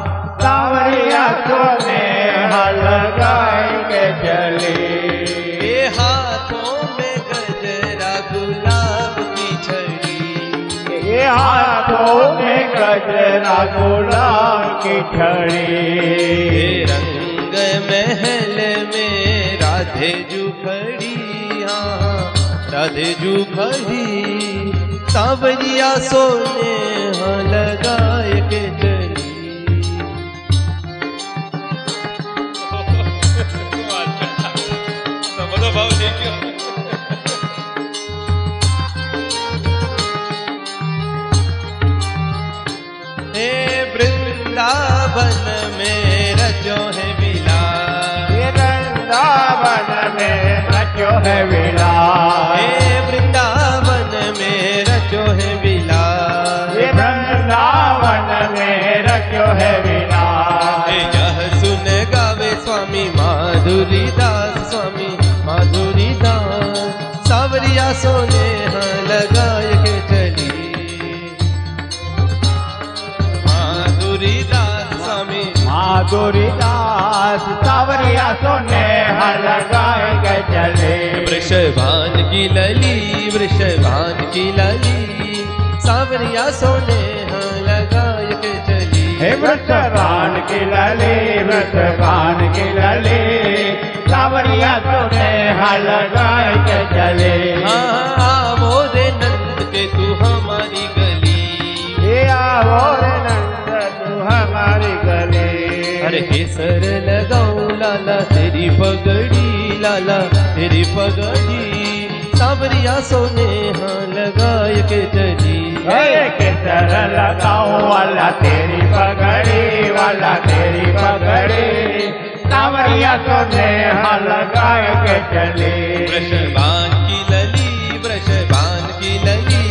सांवरिया सोने हाल गाय के चली। ये हाथों में गजरा गुलाब की छड़ी, ये हाथों में गजरा गुलाब की छड़ी। ये रंग महल में राधे जू खड़ी, हाँ राधे जू खड़ी। सांवरिया सोने लगाय के चली। हे वृंदावन में रचो है विलास, ये वृंदावन में रचो है विलास। हे वृंदावन में रचो है विलास। ये वृंदावन में रचो है विलास। हे यह सुन गावे स्वामी माधुरी दास, स्वामी माधुरी दास। सांवरिया सोने लगाय के चली। माधुरी दास स्वामी माधुरी दास। सांवरिया सोने हाल गाय के चले। वृषभान की लली, वृषभान की लली। सांवरिया सोने लगाय के चली। हे वृषभान की लली, वृषभान की लली। सांवरिया सोने हाल गाय के चले। हाँ आवो रे नंद के तू हमारी गली। ये आवो रे नंद तू हमारी गली। अरे केसर लगाऊं लाला तेरी पगड़ी, लाला तेरी पगड़ी। सांवरिया सोने लगाय के चली। केसर लगाऊं वाला तेरी पगड़ी, वाला तेरी पगड़ी। सांवरिया सोने हाल गाय के चली। वृषभान की लली, वृषभान की लली।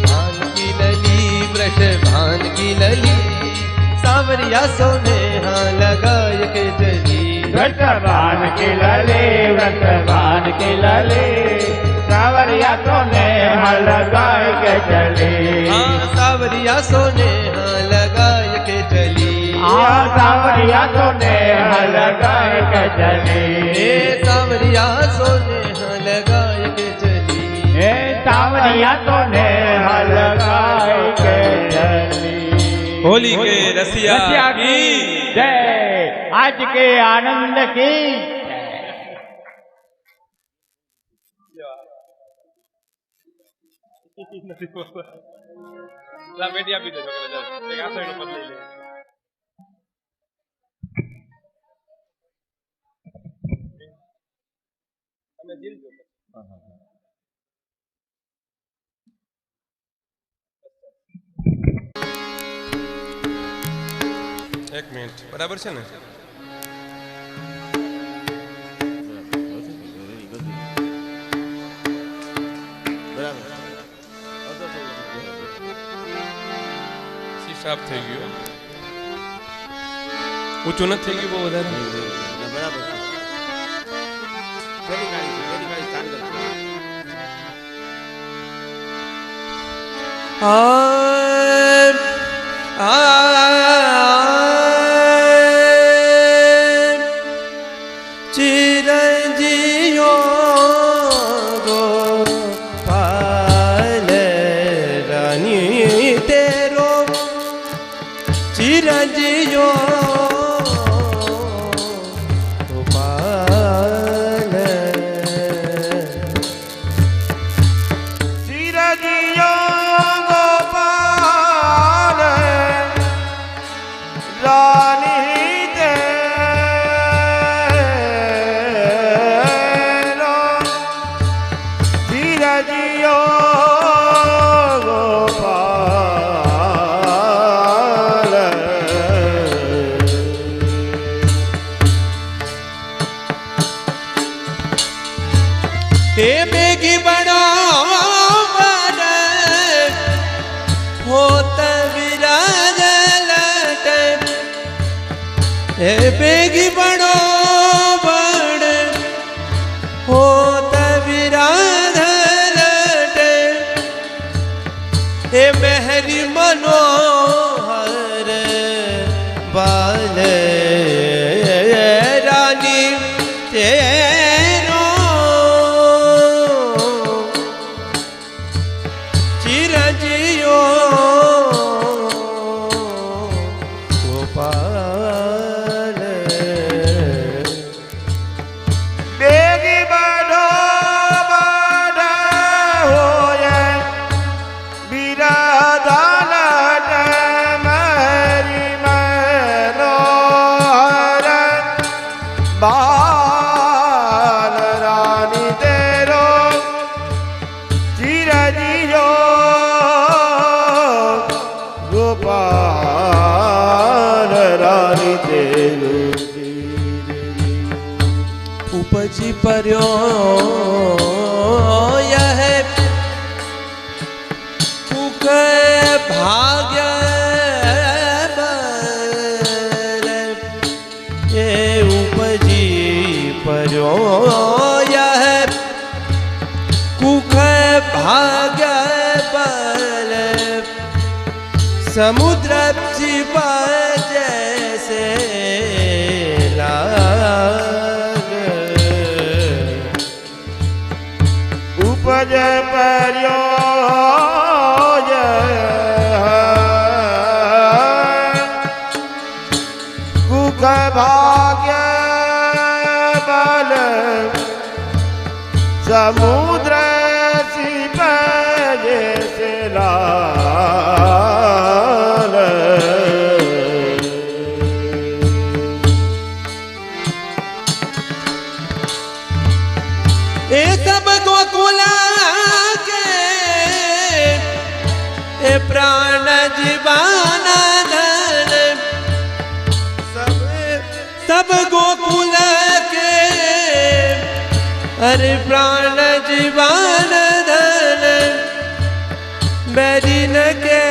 भान की लली, वृषभान की लली। सांवरिया सोने लगाय के चली। वृषभान की लली, वृषभान की लली। सांवरिया सोने हाल गाय के चली। हाँ सांवरिया सोने लगाय के चली। सांवरिया सोने हाल गाय के चली। हे सांवरिया सोने लगाय के चली। हे सांवरिया सोने हाल गाय के चली। होली के रसिया की जय, आज के आनंद की બેટી આપી દેજો એક આસળીનો પદ લઈ લે. તમે જીલજો. એક મિનિટ બરાબર છે ને? સાફ થઈ ગયું, ઊંચું નથી થઈ ગયું બહુ વધારે. બરાબર પેલી ગાડી સ્ટાર્ટ કરજો. चिरंजीयो गोपाल रानी तेरो चिरंजीयो गोपाल चिरंजीयो हे बेगी बड़ो बड़ हो तविराधरटे हे मेहरी मनोहर बाल रानी तेरो चिरंजियो गोपाल बेगी बड़ो बड़ होए बिराधरट मेहरी मनोहर बाल रानी तेरो चिरंजियो गोपाल रानी तेरो उपजी पर्यो यह कुक भाग्य बर ये उपजी पर्यो यह कुक भाग्य बर समुद्र जीव जैसे लाग उपज पर्यो कुक भाग्य बल समुद्र शिव जैसे लाल ए सब गोकुल के ए प्राण जीवन धन सब गोकुल के अरे प्राण जीवन धन बैरिन के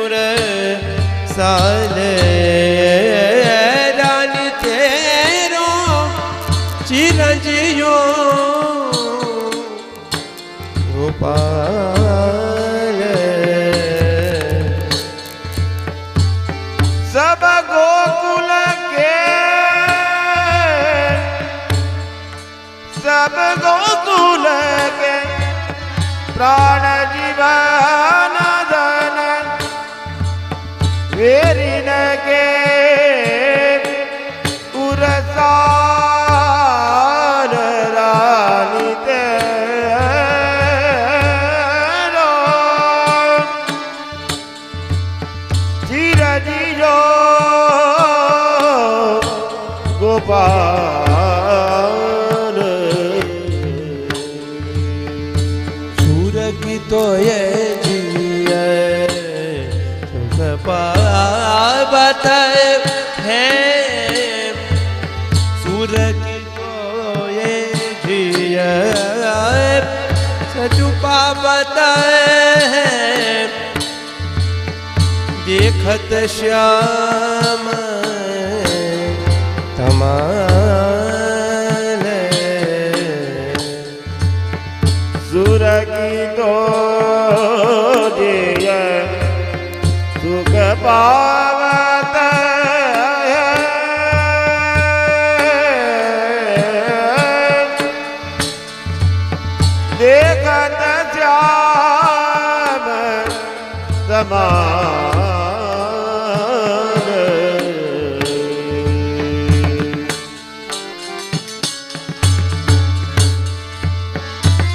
उर साल रानी तेरो चिरंजियो गोपाल सब गोकुल के सब गोकुल के प्राण जीवन धन वेरिन के उरसार रानी तेरो चिरंजियो गोपाल सूर की तो ये जिए पावत है सूर की तो ये जिए सचु पावत है देखत श्याम तमाल सुर की तो दिय सुख पावत है देखत श्याम समान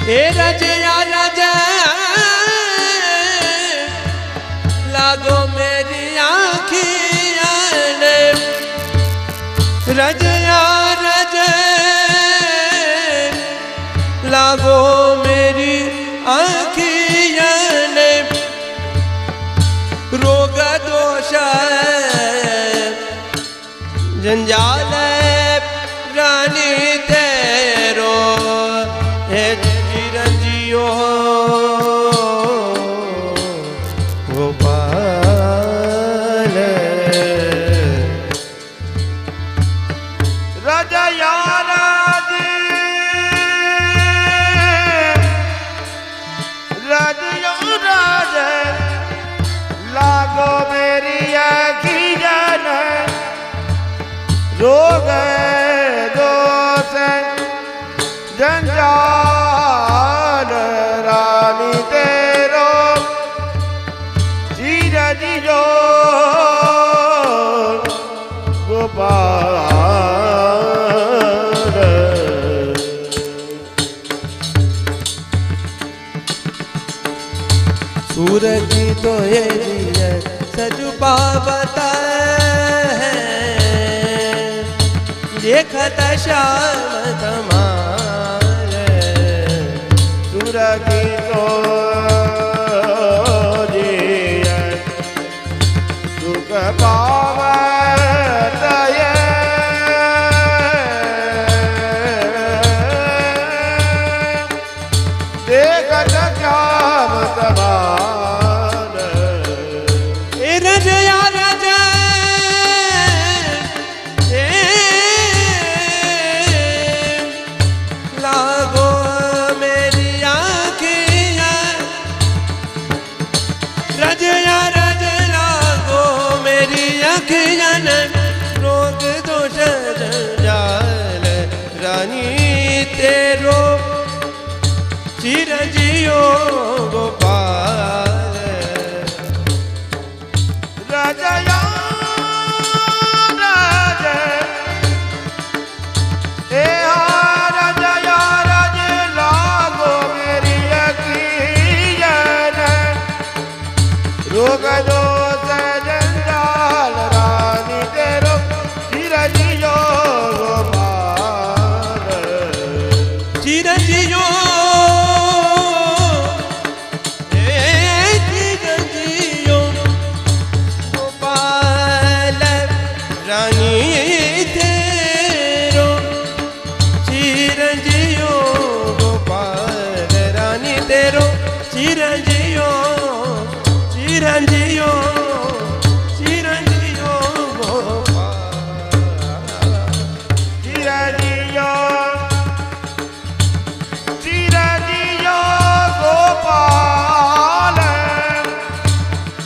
ए रजया रजा लागो मेरी आँखियाँ ने रजया रजा लागो मेरी आँखियाँ ने रोग दोष जंजाल रानी तेरो हे चिरंजियो गोपाल रोग दोष जंजाल रानी तेरो चीर जियो गोपाल सूर की तो ये सजु पावता है देखत श्याम तुम्हारे सुर की तो जिय सुख पावत ये देखत श्याम तुम्हारे रजया रज लागो मेरी आँखियाँ रजया रज लागो मेरी आँखियाँ रोग दोष जंजाल रानी तेरो चिरंजियो गोपाल राजया राज ए राजया राज लागो मेरी अखियन रोग दोष जंजाल रानी तेरो चिरंजियो गोपाल चिरंजियो चिरंजियो गोपाल रानी तेरो चिरंजियो गोपाल रानी तेरो चिरंजियो चिरंजियो चिरंजियो गोपाल चिरंजियो चिरंजियो गोपाल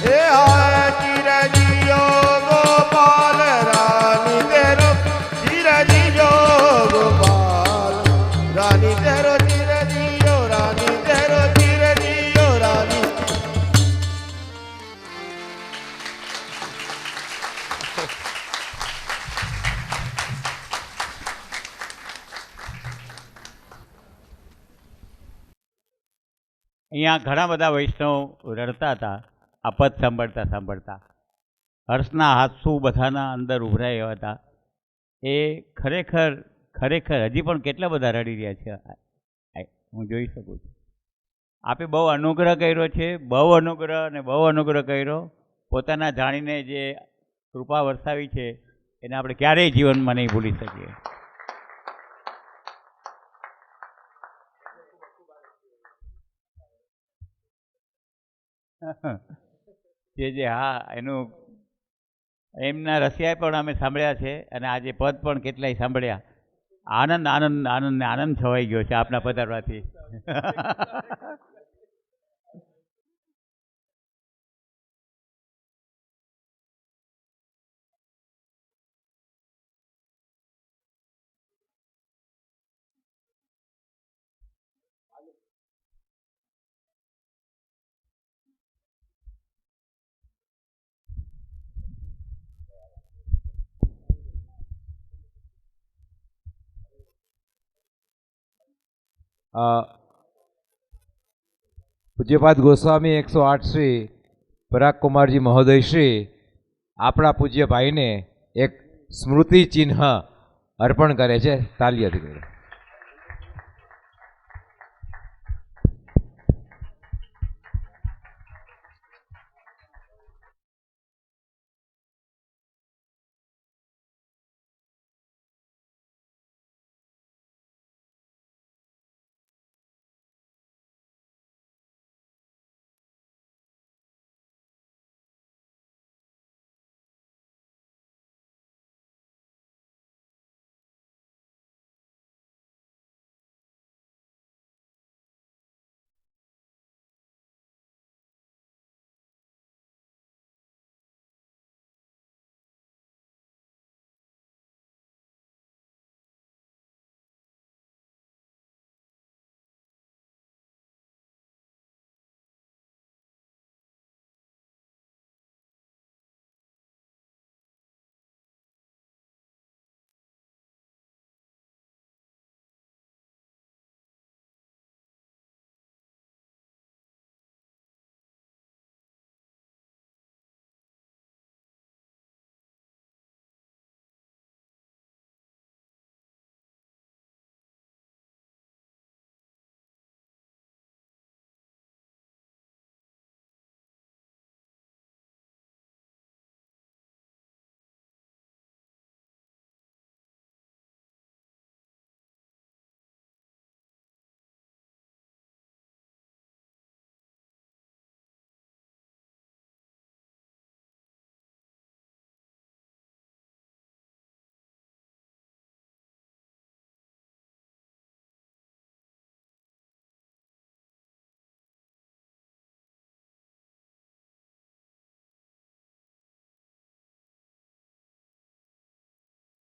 हे हाय चिरंजियो गोपाल रानी तेरो चिरंजियो गोपाल रानी तेरो चिरंजियो रानी तेरो चिरंजियो रानी અહીંયા ઘણા બધા વૈષ્ણવ રડતા હતા આ પદ સાંભળતા સાંભળતા. હર્ષના હાથસુ બધાના અંદર ઉભરાયા હતા. એ ખરેખર ખરેખર હજી પણ કેટલા બધા રડી રહ્યા છે હું જોઈ શકું છું. આપે બહુ અનુગ્રહ કર્યો છે, બહુ અનુગ્રહ અને બહુ અનુગ્રહ કર્યો. પોતાના જાણીને જે કૃપા વરસાવી છે એને આપણે ક્યારેય જીવનમાં નહીં ભૂલી શકીએ. જે હા એનું એમના રસિયા પણ અમે સાંભળ્યા છે અને આજે પદ પણ કેટલાય સાંભળ્યા. આનંદ આનંદ આનંદ ને આનંદ છવાઈ ગયો છે આપના પધારવાથી. પૂજ્યપાદ ગોસ્વામી 108 શ્રી પરાગ કુમારજી મહોદય શ્રી આપણા પૂજ્ય ભાઈને એક સ્મૃતિ ચિહ્ન અર્પણ કરે છે. તાલીઓથી કરે.